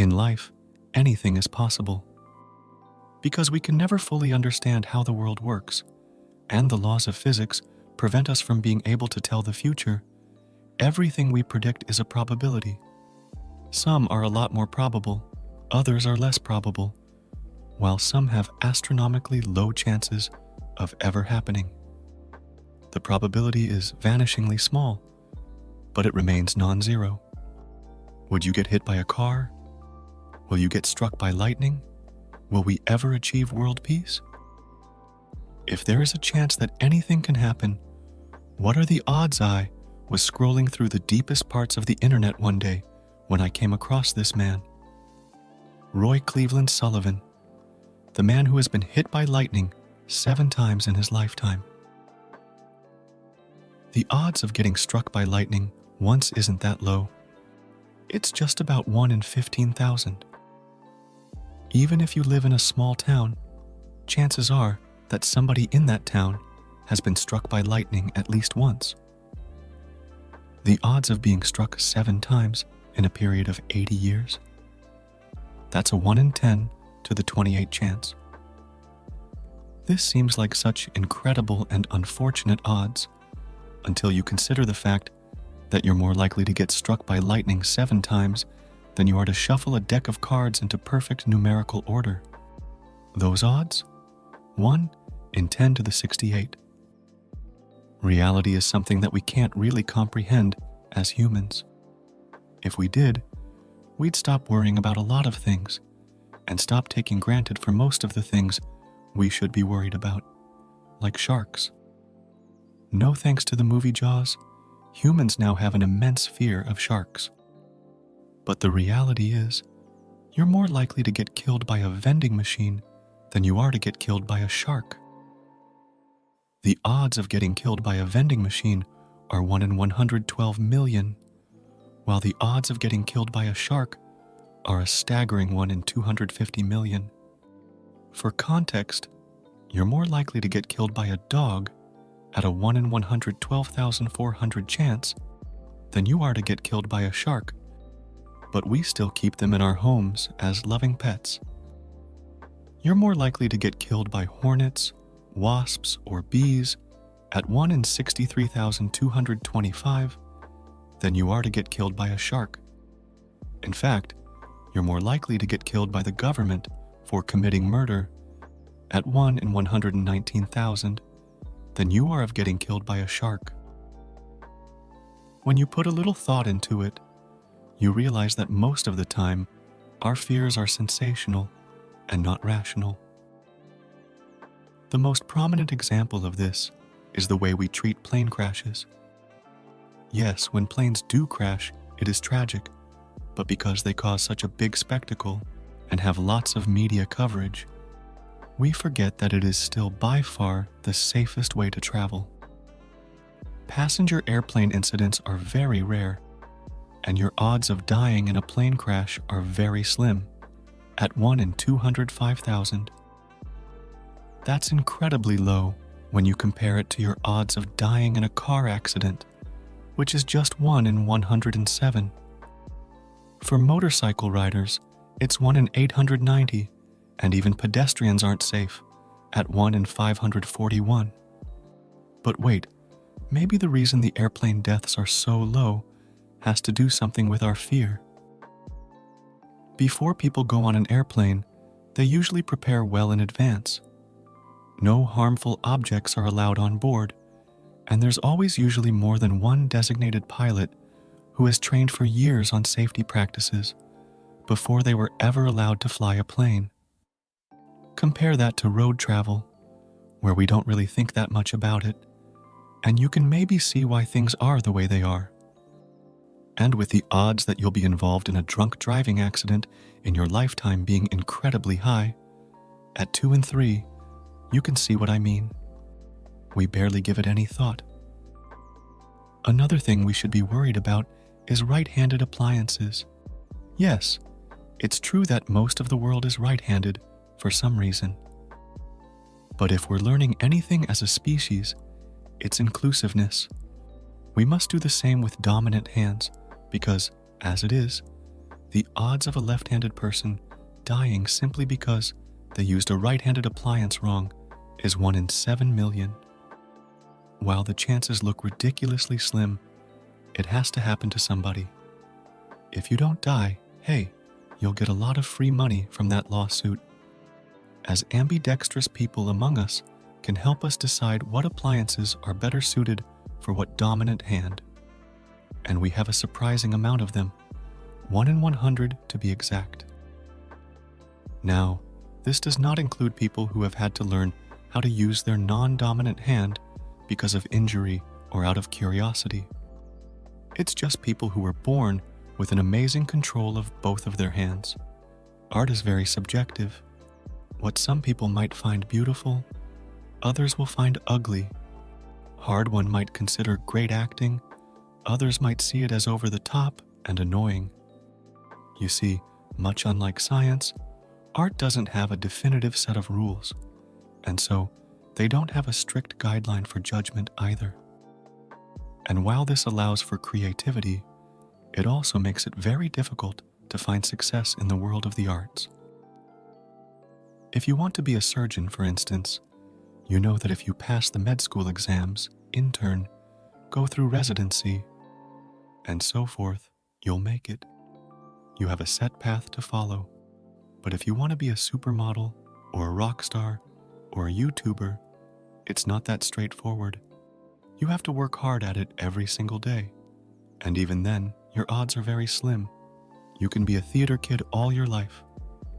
In life, anything is possible. Because we can never fully understand how the world works, and the laws of physics prevent us from being able to tell the future, everything we predict is a probability. Some are a lot more probable, others are less probable, while some have astronomically low chances of ever happening. The probability is vanishingly small, but it remains non-zero. Would you get hit by a car? Will you get struck by lightning? Will we ever achieve world peace? If there is a chance that anything can happen, what are the odds? I was scrolling through the deepest parts of the internet one day when I came across this man. Roy Cleveland Sullivan, the man who has been hit by lightning 7 times in his lifetime. The odds of getting struck by lightning once isn't that low. It's just about 1 in 15,000. Even if you live in a small town, chances are that somebody in that town has been struck by lightning at least once. The odds of being struck 7 times in a period of 80 years? That's a 1 in 10 to the 28 chance. This seems like such incredible and unfortunate odds until you consider the fact that you're more likely to get struck by lightning 7 times than you are to shuffle a deck of cards into perfect numerical order. Those odds? 1 in 10 to the 68. Reality is something that we can't really comprehend as humans. If we did, we'd stop worrying about a lot of things and stop taking granted for most of the things we should be worried about, like sharks. No thanks to the movie Jaws, humans now have an immense fear of sharks. But the reality is, you're more likely to get killed by a vending machine than you are to get killed by a shark. The odds of getting killed by a vending machine are 1 in 112 million, while the odds of getting killed by a shark are a staggering 1 in 250 million. For context, you're more likely to get killed by a dog at a 1 in 112,400 chance than you are to get killed by a shark, but we still keep them in our homes as loving pets. You're more likely to get killed by hornets, wasps, or bees at 1 in 63,225 than you are to get killed by a shark. In fact, you're more likely to get killed by the government for committing murder at 1 in 119,000 than you are of getting killed by a shark. When you put a little thought into it, you realize that most of the time, our fears are sensational and not rational. The most prominent example of this is the way we treat plane crashes. Yes, when planes do crash, it is tragic, but because they cause such a big spectacle and have lots of media coverage, we forget that it is still by far the safest way to travel. Passenger airplane incidents are very rare, and your odds of dying in a plane crash are very slim, at 1 in 205,000. That's incredibly low when you compare it to your odds of dying in a car accident, which is just 1 in 107. For motorcycle riders, it's 1 in 890, and even pedestrians aren't safe, at 1 in 541. But wait, maybe the reason the airplane deaths are so low has to do something with our fear. Before people go on an airplane, they usually prepare well in advance. No harmful objects are allowed on board, and there's always usually more than one designated pilot who has trained for years on safety practices before they were ever allowed to fly a plane. Compare that to road travel, where we don't really think that much about it, and you can maybe see why things are the way they are. And with the odds that you'll be involved in a drunk driving accident in your lifetime being incredibly high, at 2 in 3, you can see what I mean. We barely give it any thought. Another thing we should be worried about is right-handed appliances. Yes, it's true that most of the world is right-handed for some reason. But if we're learning anything as a species, it's inclusiveness. We must do the same with dominant hands because, as it is, The odds of a left-handed person dying simply because they used a right-handed appliance wrong is 1 in 7 million. While the chances look ridiculously slim, it has to happen to somebody. If you don't die, hey, you'll get a lot of free money from that lawsuit. As ambidextrous people among us can help us decide what appliances are better suited for what dominant hand. And we have a surprising amount of them, 1 in 100 to be exact. Now, this does not include people who have had to learn how to use their non-dominant hand because of injury or out of curiosity. It's just people who were born with an amazing control of both of their hands. Art is very subjective. What some people might find beautiful, others will find ugly. Hard one might consider great acting, others might see it as over the top and annoying. You see, much unlike science, art doesn't have a definitive set of rules, and so they don't have a strict guideline for judgment either. And while this allows for creativity, it also makes it very difficult to find success in the world of the arts. If you want to be a surgeon, for instance, you know that if you pass the med school exams, intern, go through residency, and so forth, you'll make it. You have a set path to follow. But if you want to be a supermodel, or a rock star, or a YouTuber, it's not that straightforward. You have to work hard at it every single day. And even then, your odds are very slim. You can be a theater kid all your life,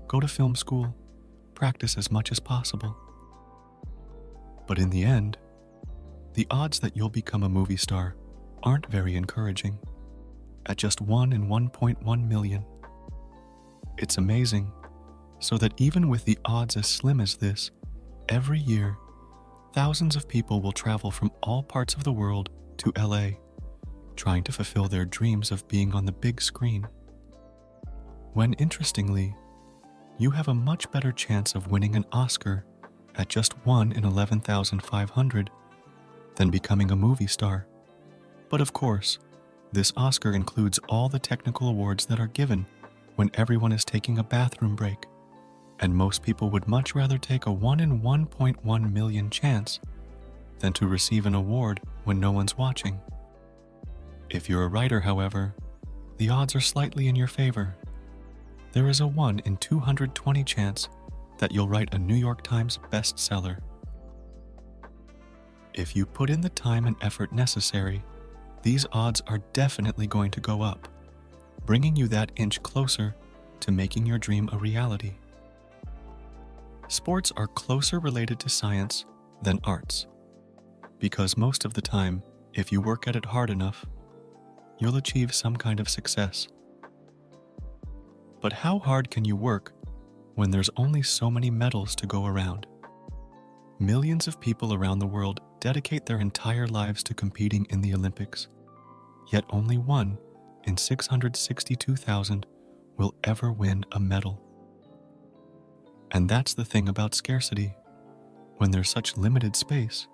go to film school, practice as much as possible. But in the end, the odds that you'll become a movie star aren't very encouraging, at just 1 in 1.1 million. It's amazing, so that even with the odds as slim as this, every year, thousands of people will travel from all parts of the world to LA, trying to fulfill their dreams of being on the big screen. When interestingly, you have a much better chance of winning an Oscar at just 1 in 11,500 than becoming a movie star. But of course, this Oscar includes all the technical awards that are given when everyone is taking a bathroom break, and most people would much rather take a 1 in 1.1 million chance than to receive an award when no one's watching. If you're a writer, however, the odds are slightly in your favor. There is a 1 in 220 chance that you'll write a New York Times bestseller. If you put in the time and effort necessary, these odds are definitely going to go up, bringing you that inch closer to making your dream a reality. Sports are closer related to science than arts, because most of the time, if you work at it hard enough, you'll achieve some kind of success. But how hard can you work when there's only so many medals to go around? Millions of people around the world dedicate their entire lives to competing in the Olympics, yet only 1 in 662,000 will ever win a medal. And that's the thing about scarcity. When there's such limited space,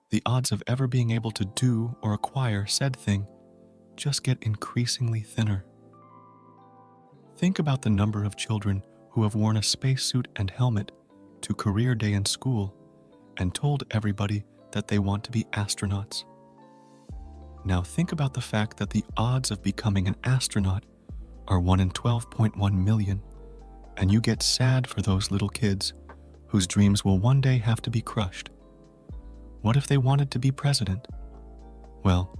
the odds of ever being able to do or acquire said thing just get increasingly thinner. Think about the number of children who have worn a spacesuit and helmet to career day in school and told everybody that they want to be astronauts. Now think about the fact that the odds of becoming an astronaut are 1 in 12.1 million, and you get sad for those little kids whose dreams will one day have to be crushed. What if they wanted to be president? Well,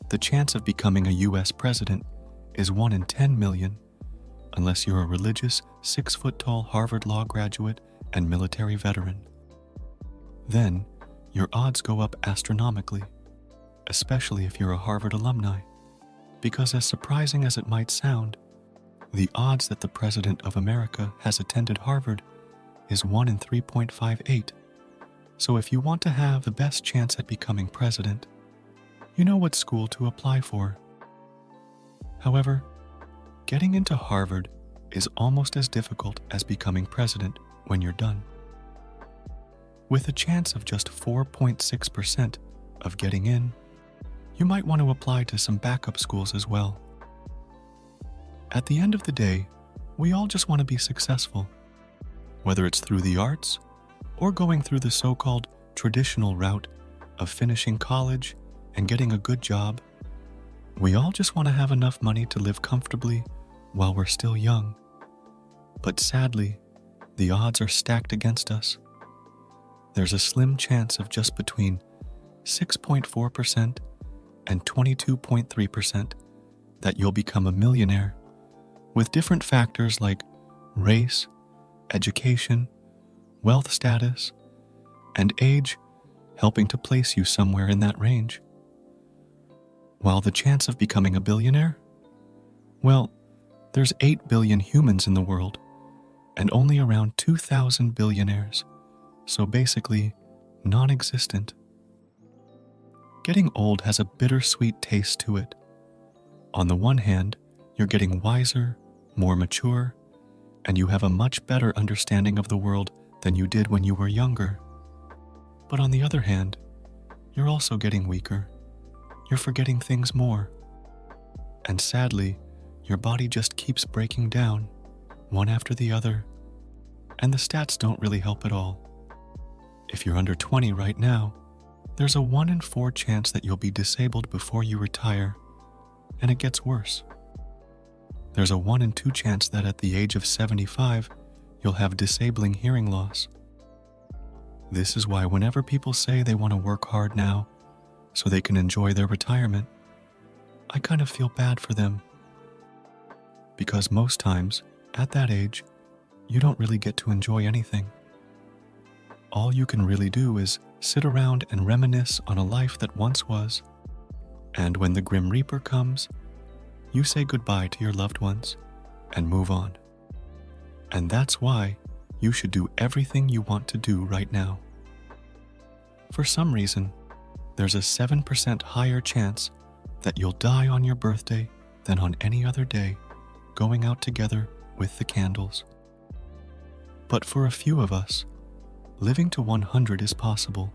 the chance of becoming a US president is 1 in 10 million, unless you're a religious, 6-foot-tall Harvard Law graduate and military veteran. Then, your odds go up astronomically, especially if you're a Harvard alumni, because as surprising as it might sound, the odds that the President of America has attended Harvard is 1 in 3.58. So if you want to have the best chance at becoming president, you know what school to apply for. However, getting into Harvard is almost as difficult as becoming president when you're done. With a chance of just 4.6% of getting in, you might want to apply to some backup schools as well. At the end of the day, we all just want to be successful, whether it's through the arts or going through the so-called traditional route of finishing college and getting a good job. We all just want to have enough money to live comfortably while we're still young. But sadly, the odds are stacked against us. There's a slim chance of just between 6.4% and 22.3% that you'll become a millionaire, with different factors like race, education, wealth status, and age helping to place you somewhere in that range. While the chance of becoming a billionaire? Well, there's 8 billion humans in the world, and only around 2,000 billionaires, so basically non-existent. Getting old has a bittersweet taste to it. On the one hand, you're getting wiser, more mature, and you have a much better understanding of the world than you did when you were younger. But on the other hand, you're also getting weaker. You're forgetting things more. And sadly, your body just keeps breaking down, one after the other, and the stats don't really help at all. If you're under 20 right now, there's a 1 in 4 chance that you'll be disabled before you retire, and it gets worse. There's a 1 in 2 chance that at the age of 75, you'll have disabling hearing loss. This is why whenever people say they want to work hard now so they can enjoy their retirement, I kind of feel bad for them. Because most times, at that age, you don't really get to enjoy anything. All you can really do is sit around and reminisce on a life that once was, and when the Grim Reaper comes, you say goodbye to your loved ones and move on. And that's why you should do everything you want to do right now. For some reason, there's a 7% higher chance that you'll die on your birthday than on any other day, going out together with the candles. But for a few of us, living to 100 is possible,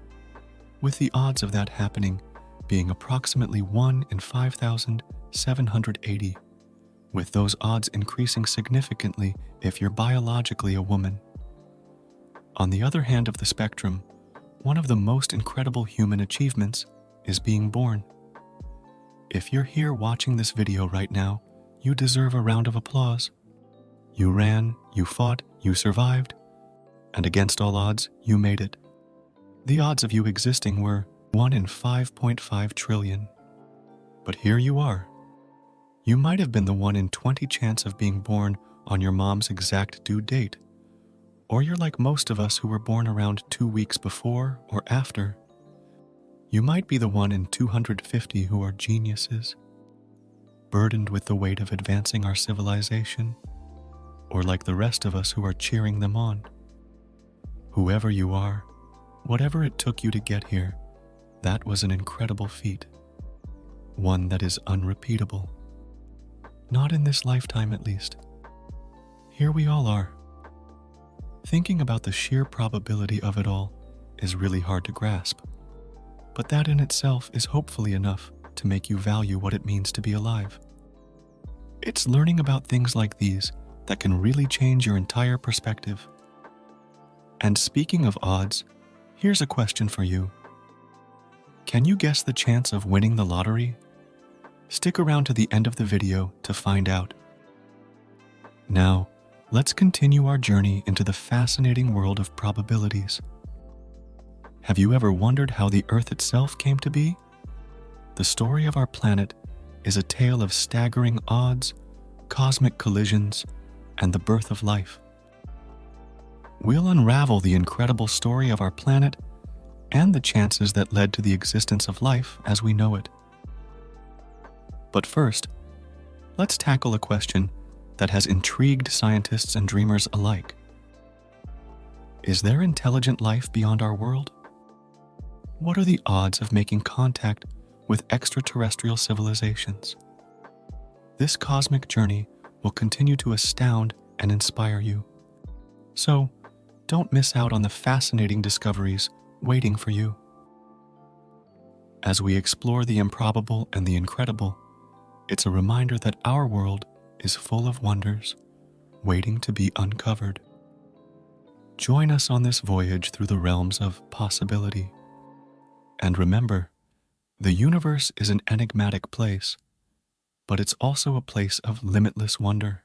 with the odds of that happening being approximately 1 in 5,780, with those odds increasing significantly if you're biologically a woman. On the other hand of the spectrum, one of the most incredible human achievements is being born. If you're here watching this video right now, you deserve a round of applause. You ran, you fought, you survived, and against all odds, you made it. The odds of you existing were 1 in 5.5 trillion. But here you are. You might have been the 1 in 20 chance of being born on your mom's exact due date. Or you're like most of us who were born around 2 weeks before or after. You might be the 1 in 250 who are geniuses, burdened with the weight of advancing our civilization, or like the rest of us who are cheering them on. Whoever you are, whatever it took you to get here, that was an incredible feat. One that is unrepeatable. Not in this lifetime, at least. Here we all are. Thinking about the sheer probability of it all is really hard to grasp. But that in itself is hopefully enough to make you value what it means to be alive. It's learning about things like these that can really change your entire perspective. And speaking of odds, here's a question for you. Can you guess the chance of winning the lottery? Stick around to the end of the video to find out. Now, let's continue our journey into the fascinating world of probabilities. Have you ever wondered how the Earth itself came to be? The story of our planet is a tale of staggering odds, cosmic collisions, and the birth of life. We'll unravel the incredible story of our planet and the chances that led to the existence of life as we know it. But first, let's tackle a question that has intrigued scientists and dreamers alike. Is there intelligent life beyond our world? What are the odds of making contact with extraterrestrial civilizations? This cosmic journey will continue to astound and inspire you. So, don't miss out on the fascinating discoveries waiting for you. As we explore the improbable and the incredible, it's a reminder that our world is full of wonders waiting to be uncovered. Join us on this voyage through the realms of possibility. And remember, the universe is an enigmatic place, but it's also a place of limitless wonder.